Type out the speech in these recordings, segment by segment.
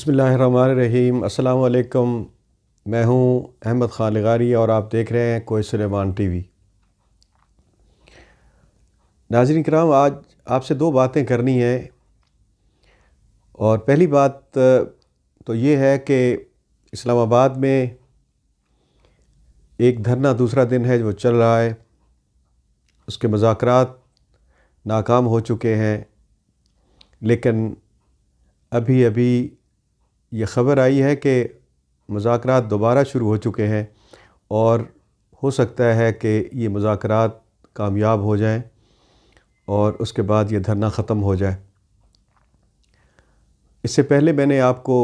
बिस्मिल्लाहिर्रहमानिर्रहीम। अस्सलाम वालेकुम। मैं हूं अहमद ख़ान लगारी और आप देख रहे हैं कोय सुलेमान टीवी। नाज़रीन किराम, आज आपसे दो बातें करनी है। और पहली बात तो ये है कि इस्लामाबाद में एक धरना दूसरा दिन है जो चल रहा है। उसके मुज़ाकरात नाकाम हो चुके हैं, लेकिन अभी अभी ये ख़बर आई है कि मुज़ाकरात दोबारा शुरू हो चुके हैं और हो सकता है कि ये मुज़ाकरात कामयाब हो जाएं और उसके बाद ये धरना ख़त्म हो जाए। इससे पहले मैंने आपको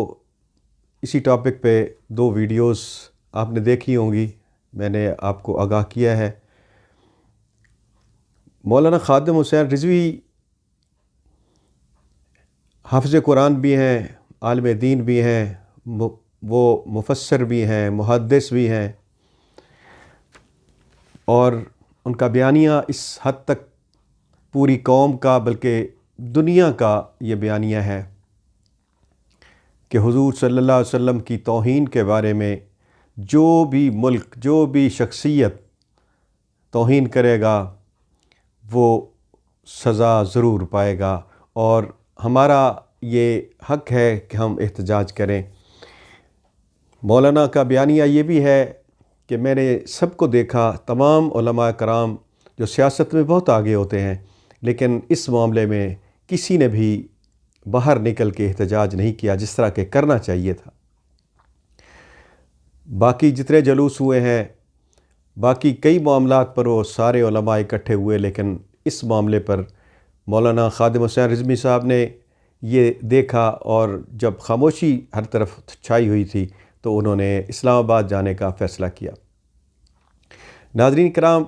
इसी टॉपिक पे दो वीडियोस आपने देखी होंगी, मैंने आपको आगाह किया है। मौलाना ख़ादिम हुसैन रिज़वी हाफ़िज़ कुरान भी हैं, आलिम दीन भी हैं, वो मुफस्सिर भी हैं, मुहद्दिस भी हैं, और उनका बयानिया इस हद तक पूरी कौम का बल्कि दुनिया का ये बयानिया है कि हुज़ूर सल्लल्लाहु अलैहि वसल्लम की तौहीन के बारे में जो भी मुल्क, जो भी शख्सियत तौहीन करेगा वो सज़ा ज़रूर पाएगा और हमारा ये हक़ है कि हम एहतजाज करें। मौलाना का बयानिया ये भी है कि मैंने सबको देखा, तमाम उलमा कराम जो सियासत में बहुत आगे होते हैं, लेकिन इस मामले में किसी ने भी बाहर निकल के एहतजाज नहीं किया जिस तरह के करना चाहिए था। बाकी जितने जलूस हुए हैं, बाकी कई मामलात पर वो सारे उलमा इकट्ठे हुए, लेकिन इस मामले पर मौलाना ख़ादिम हुसैन रिज़वी साहब ने ये देखा और जब खामोशी हर तरफ छाई हुई थी तो उन्होंने इस्लामाबाद जाने का फ़ैसला किया। नाज़रीन किराम,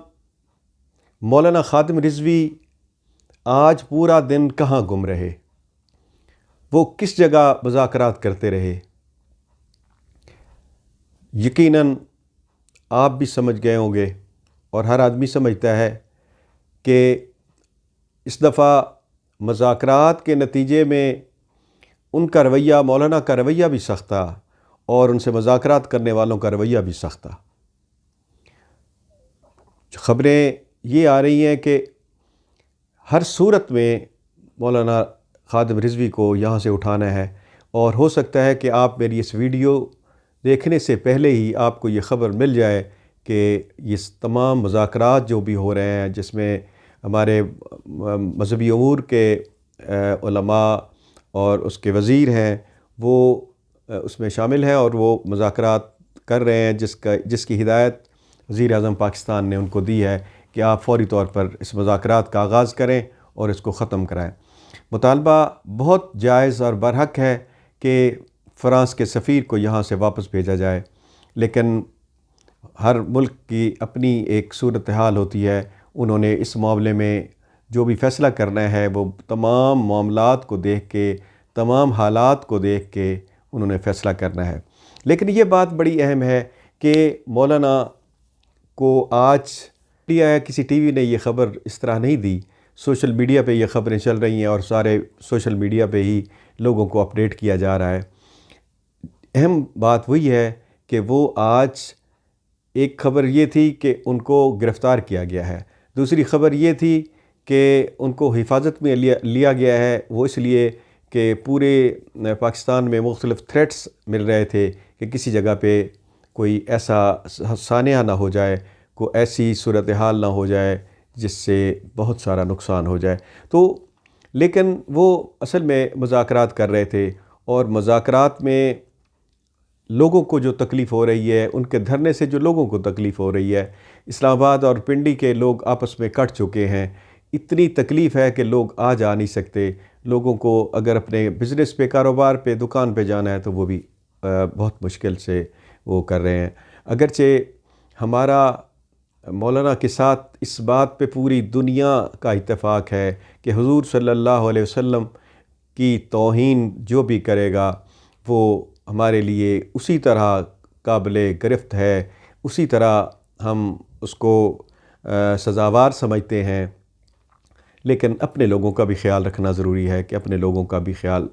मौलाना ख़ादिम रिज़वी आज पूरा दिन कहाँ गुम रहे, वो किस जगह मुज़ाकरात करते रहे। यकीनन आप भी समझ गए होंगे और हर आदमी समझता है कि इस दफ़ा मुज़ाकरात के नतीजे में उनका रवैया, मौलाना का रवैया भी सख्त था और उनसे मुज़ाकरात करने वालों का रवैया भी सख्त था। ख़बरें ये आ रही हैं कि हर सूरत में मौलाना ख़ादिम रिज़वी को यहाँ से उठाना है, और हो सकता है कि आप मेरी इस वीडियो देखने से पहले ही आपको ये ख़बर मिल जाए कि ये तमाम मुज़ाकरात जो भी हो रहे हैं, जिसमें हमारे मज़हबी अमूर के उलमा और उसके वज़ीर हैं, वो उसमें शामिल हैं और वो मुज़ाकरात कर रहे हैं, जिसकी हिदायत वज़ीर-ए-आज़म पाकिस्तान ने उनको दी है कि आप फ़ौरी तौर पर इस मुज़ाकरात का आगाज़ करें और इसको ख़त्म कराएं। मुतालबा बहुत जायज़ और बरहक है कि फ़्रांस के सफ़ीर को यहाँ से वापस भेजा जाए, लेकिन हर मुल्क की अपनी एक सूरत हाल होती है। उन्होंने इस मामले में जो भी फ़ैसला करना है वो तमाम मामलात को देख के, तमाम हालात को देख के उन्होंने फ़ैसला करना है। लेकिन ये बात बड़ी अहम है कि मौलाना को आज किसी टीवी ने ये ख़बर इस तरह नहीं दी। सोशल मीडिया पे ये ख़बरें चल रही हैं और सारे सोशल मीडिया पे ही लोगों को अपडेट किया जा रहा है। अहम बात वही है कि वो आज एक ख़बर ये थी कि उनको गिरफ़्तार किया गया है, दूसरी ख़बर ये थी कि उनको हिफाजत में लिया गया है। वो इसलिए कि पूरे पाकिस्तान में मुख्तलिफ़ थ्रेट्स मिल रहे थे कि किसी जगह पे कोई ऐसा सानिया ना हो जाए, कोई ऐसी सूरत हाल ना हो जाए जिससे बहुत सारा नुकसान हो जाए। तो लेकिन वो असल में मुज़ाकरात कर रहे थे और मुज़ाकरात में लोगों को जो तकलीफ़ हो रही है, उनके धरने से जो लोगों को तकलीफ़ हो रही है, इस्लामाबाद और पिंडी के लोग आपस में कट चुके हैं। इतनी तकलीफ़ है कि लोग आ जा नहीं सकते। लोगों को अगर अपने बिज़नेस पे, कारोबार पे, दुकान पे जाना है तो वो भी बहुत मुश्किल से वो कर रहे हैं। अगरचे हमारा मौलाना के साथ इस बात पे पूरी दुनिया का इत्तेफाक है कि हुज़ूर सल्लल्लाहु अलैहि वसल्लम की तौहीन जो भी करेगा वो हमारे लिए उसी तरह काबिले गिरफ़्त है, उसी तरह हम उसको सज़ावार समझते हैं। लेकिन अपने लोगों का भी ख्याल रखना ज़रूरी है कि अपने लोगों का भी ख्याल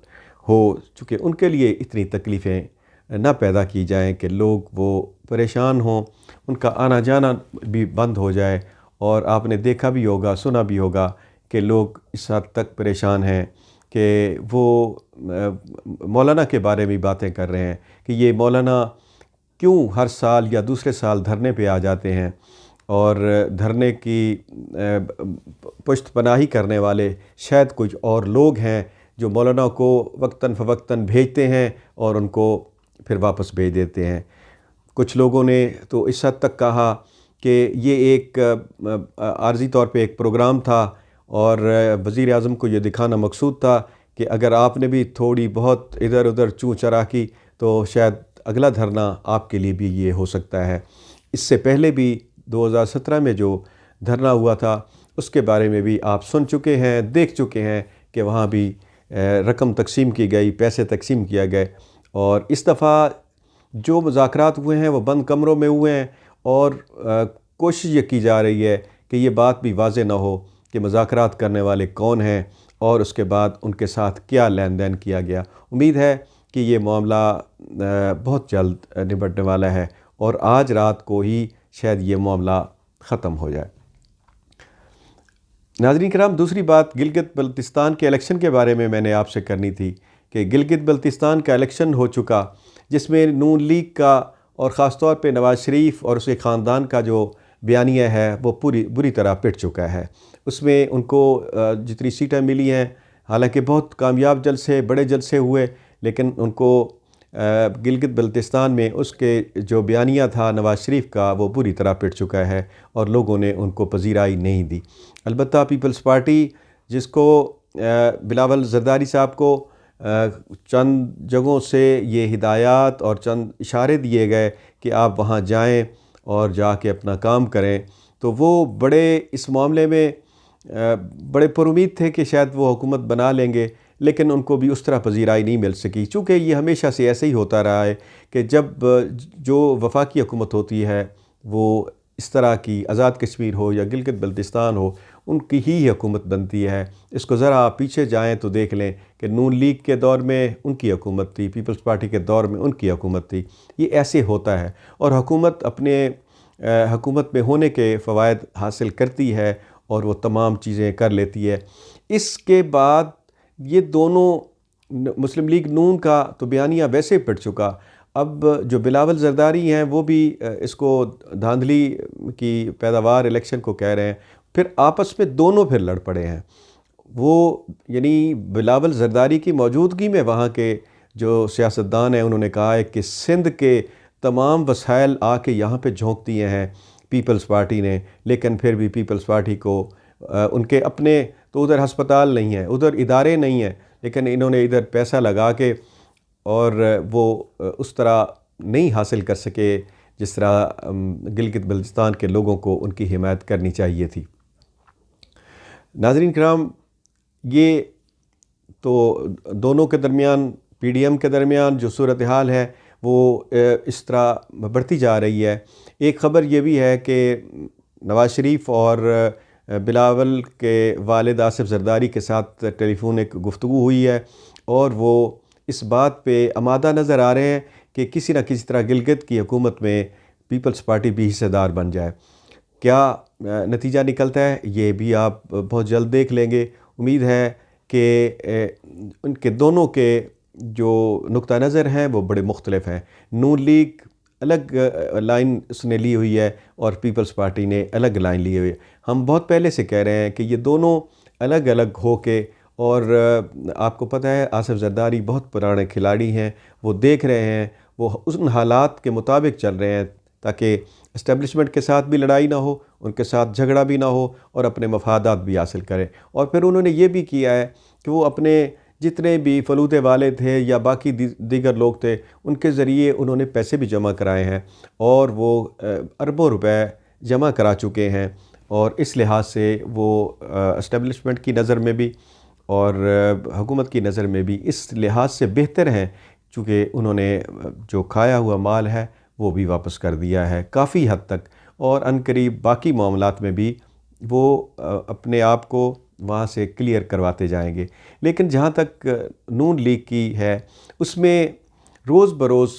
हो, चूँकि उनके लिए इतनी तकलीफ़ें ना पैदा की जाएं कि लोग वो परेशान हों, उनका आना जाना भी बंद हो जाए। और आपने देखा भी होगा, सुना भी होगा कि लोग इस हद तक परेशान हैं कि वो मौलाना के बारे में बातें कर रहे हैं कि ये मौलाना क्यों हर साल या दूसरे साल धरने पे आ जाते हैं, और धरने की पुश्त पनाही करने वाले शायद कुछ और लोग हैं जो मौलाना को वक्तन फ़वक्तन भेजते हैं और उनको फिर वापस भेज देते हैं। कुछ लोगों ने तो इस हद तक कहा कि ये एक आर्ज़ी तौर पे एक प्रोग्राम था और वज़ीर आज़म को ये दिखाना मकसूद था कि अगर आपने भी थोड़ी बहुत इधर उधर चूँ चरा की तो शायद अगला धरना आपके लिए भी ये हो सकता है। इससे पहले भी 2017 में जो धरना हुआ था उसके बारे में भी आप सुन चुके हैं, देख चुके हैं कि वहाँ भी रकम तकसीम की गई, पैसे तकसीम किया गए। और इस दफ़ा जो मुज़ाकरात हुए हैं वो बंद कमरों में हुए हैं और कोशिश ये की जा रही है कि ये बात भी वाज़े ना हो कि मुज़ाकरात करने वाले कौन हैं और उसके बाद उनके साथ क्या लेन देन किया गया। उम्मीद है कि ये मामला बहुत जल्द निपटने वाला है और आज रात को ही शायद ये मामला ख़त्म हो जाए। नाज़रीन किराम, दूसरी बात गिलगित बल्तिस्तान के इलेक्शन के बारे में मैंने आपसे करनी थी कि गिलगित बल्तिस्तान का इलेक्शन हो चुका, जिसमें नून लीग का और ख़ास तौर पे नवाज़ शरीफ और उसके ख़ानदान का जो बयानिया है वो बुरी तरह पिट चुका है। उसमें उनको जितनी सीटें मिली हैं, हालांकि बहुत कामयाब जलसे, बड़े जलसे हुए, लेकिन उनको गिलगित बल्तिस्तान में उसके जो बयानिया था नवाज़ शरीफ का वो बुरी तरह पिट चुका है और लोगों ने उनको पजीराई नहीं दी। अलबत्ता पीपल्स पार्टी, जिसको बिलावल ज़रदारी साहब को चंद जगहों से ये हिदायत और चंद इशारे दिए गए कि आप वहाँ जाएं और जाके अपना काम करें, तो वो बड़े इस मामले में बड़े पुरुमीद थे कि शायद वो हुकूमत बना लेंगे, लेकिन उनको भी उस तरह पजीराई नहीं मिल सकी। चूँकि ये हमेशा से ऐसे ही होता रहा है कि जब जो वफाकी हुकूमत होती है वो इस तरह की आज़ाद कश्मीर हो या गिलगित बल्तिस्तान हो, उनकी ही हुकूमत बनती है। इसको ज़रा आप पीछे जाएं तो देख लें कि नून लीग के दौर में उनकी हुकूमत थी, पीपल्स पार्टी के दौर में उनकी हुकूमत थी। ये ऐसे होता है और हुकूमत अपने हुकूमत में होने के फ़वाइद हासिल करती है और वो तमाम चीज़ें कर लेती है। इसके बाद ये दोनों, मुस्लिम लीग नून का तो बयानिया वैसे पिट चुका, अब जो बिलावल ज़रदारी हैं वो भी इसको धांधली की पैदावार इलेक्शन को कह रहे हैं। फिर आपस में दोनों फिर लड़ पड़े हैं। वो यानी बिलावल ज़रदारी की मौजूदगी में वहाँ के जो सियासतदान हैं उन्होंने कहा है कि सिंध के तमाम वसाइल आके यहाँ पे झोंक दिए हैं पीपल्स पार्टी ने, लेकिन फिर भी पीपल्स पार्टी को उनके अपने तो उधर हस्पताल नहीं है, उधर इदारे नहीं हैं, लेकिन इन्होंने इधर पैसा लगा के और वो उस तरह नहीं हासिल कर सके जिस तरह गिलगित बल्तिस्तान के लोगों को उनकी हिमायत करनी चाहिए थी। नाज़रीन किराम, ये तो दोनों के दरमियान, पीडीएम के दरमियान जो सूरत हाल है वो इस तरह बढ़ती जा रही है। एक ख़बर ये भी है कि नवाज़ शरीफ और बिलावल के वालिद आसिफ ज़रदारी के साथ टेलीफोनिक गुफ्तगू हुई है और वो इस बात पे आमादा नज़र आ रहे हैं कि किसी न किसी तरह गिलगित की हुकूमत में पीपल्स पार्टी भी हिस्सेदार बन जाए। क्या नतीजा निकलता है ये भी आप बहुत जल्द देख लेंगे। उम्मीद है कि उनके दोनों के जो नुक्ता नज़र हैं वो बड़े मुख्तलिफ हैं। नून लीग अलग लाइन उसने ली हुई है और पीपल्स पार्टी ने अलग लाइन ली हुई है। हम बहुत पहले से कह रहे हैं कि ये दोनों अलग अलग हो के, और आपको पता है आसिफ ज़रदारी बहुत पुराने खिलाड़ी हैं, वो देख रहे हैं, वो उन हालात के मुताबिक चल रहे हैं ताकि इस्टेब्लिशमेंट के साथ भी लड़ाई ना हो, उनके साथ झगड़ा भी ना हो और अपने मफादात भी हासिल करें। और फिर उन्होंने ये भी किया है कि वो अपने जितने भी फलूते वाले थे या बाकी दीगर लोग थे उनके ज़रिए उन्होंने पैसे भी जमा कराए हैं और वो अरबों रुपए जमा करा चुके हैं। और इस लिहाज से वो इस्टेब्लिशमेंट की नज़र में भी और हुकूमत की नज़र में भी इस लिहाज से बेहतर हैं चूँकि उन्होंने जो खाया हुआ माल है वो भी वापस कर दिया है काफ़ी हद तक, और अनकरीब बाकी मामलात में भी वो अपने आप को वहाँ से क्लियर करवाते जाएंगे। लेकिन जहाँ तक नून लीग की है, उसमें रोज़ बरोज़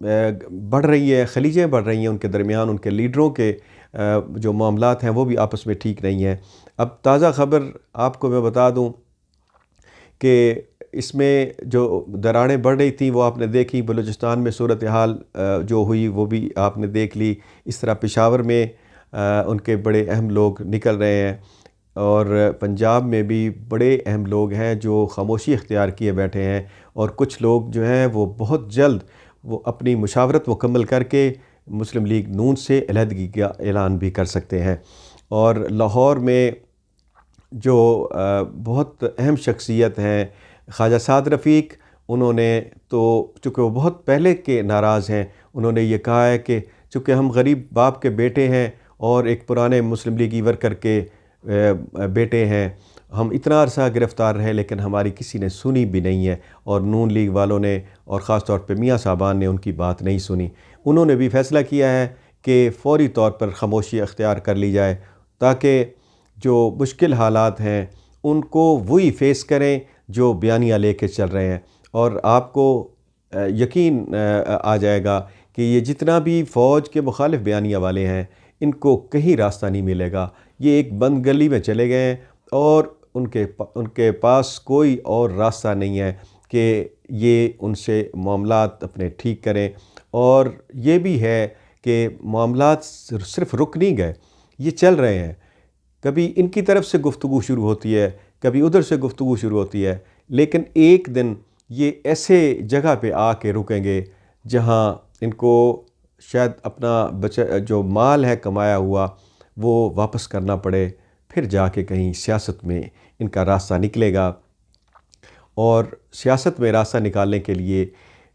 बढ़ रही है, खलीजें बढ़ रही हैं उनके दरमियान। उनके लीडरों के जो मामलात हैं वो भी आपस में ठीक नहीं हैं। अब ताज़ा ख़बर आपको मैं बता दूं कि इसमें जो दरारें बढ़ रही थी वो आपने देखी। बलूचिस्तान में सूरत हाल जो हुई वो भी आपने देख ली। इस तरह पेशावर में उनके बड़े अहम लोग निकल रहे हैं, और पंजाब में भी बड़े अहम लोग हैं जो खामोशी इख्तियार किए बैठे हैं। और कुछ लोग जो हैं वो बहुत जल्द वो अपनी मुशावरत मुकम्मल करके मुस्लिम लीग नून से अलहदगी का ऐलान भी कर सकते हैं। और लाहौर में जो बहुत अहम शख्सियत हैं ख्वाजा साद रफ़ीक, उन्होंने तो चूँकि वो बहुत पहले के नाराज़ हैं, उन्होंने ये कहा है कि चूँकि हम गरीब बाप के बेटे हैं और एक पुराने मुस्लिम लीगी वर्कर के बेटे हैं, हम इतना अरसा गिरफ़्तार रहे लेकिन हमारी किसी ने सुनी भी नहीं है। और नून लीग वालों ने और ख़ास तौर पे मियाँ साहबान ने उनकी बात नहीं सुनी। उन्होंने भी फ़ैसला किया है कि फ़ौरी तौर पर ख़ामोशी अख्तियार कर ली जाए, ताकि जो मुश्किल हालात हैं उनको वही फ़ेस करें जो बयानियाँ लेके चल रहे हैं। और आपको यकीन आ जाएगा कि ये जितना भी फ़ौज के मुखालिफ बयानियाँ वाले हैं, इनको कहीं रास्ता नहीं मिलेगा। ये एक बंद गली में चले गए हैं और उनके पास कोई और रास्ता नहीं है कि ये उनसे मामलात अपने ठीक करें। और ये भी है कि मामलात सिर्फ़ रुक नहीं गए, ये चल रहे हैं। कभी इनकी तरफ से गुफ्तगू शुरू होती है, कभी उधर से गुफ्तगू शुरू होती है, लेकिन एक दिन ये ऐसे जगह पे आके रुकेंगे जहाँ इनको शायद अपना जो माल है कमाया हुआ वो वापस करना पड़े, फिर जाके कहीं सियासत में इनका रास्ता निकलेगा। और सियासत में रास्ता निकालने के लिए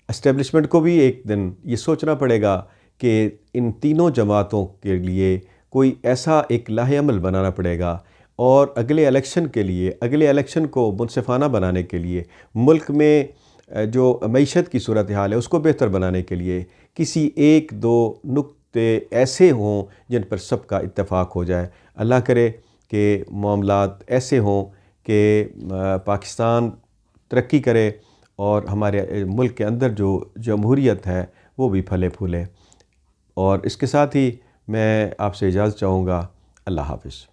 एस्टेब्लिशमेंट को भी एक दिन ये सोचना पड़ेगा कि इन तीनों जमातों के लिए कोई ऐसा एक लाहे-अमल बनाना पड़ेगा, और अगले इलेक्शन के लिए, अगले इलेक्शन को मुनसिफ़ाना बनाने के लिए, मुल्क में जो मईशत की सूरत हाल है उसको बेहतर बनाने के लिए किसी एक दो नुक्ते ऐसे हों जिन पर सबका इत्तेफाक हो जाए। अल्लाह करे कि मामलात ऐसे हों कि पाकिस्तान तरक्की करे और हमारे मुल्क के अंदर जो जमहूरियत है वो भी फले फूले। और इसके साथ ही मैं आपसे इजाज़त चाहूँगा। अल्लाह हाफ़िज़।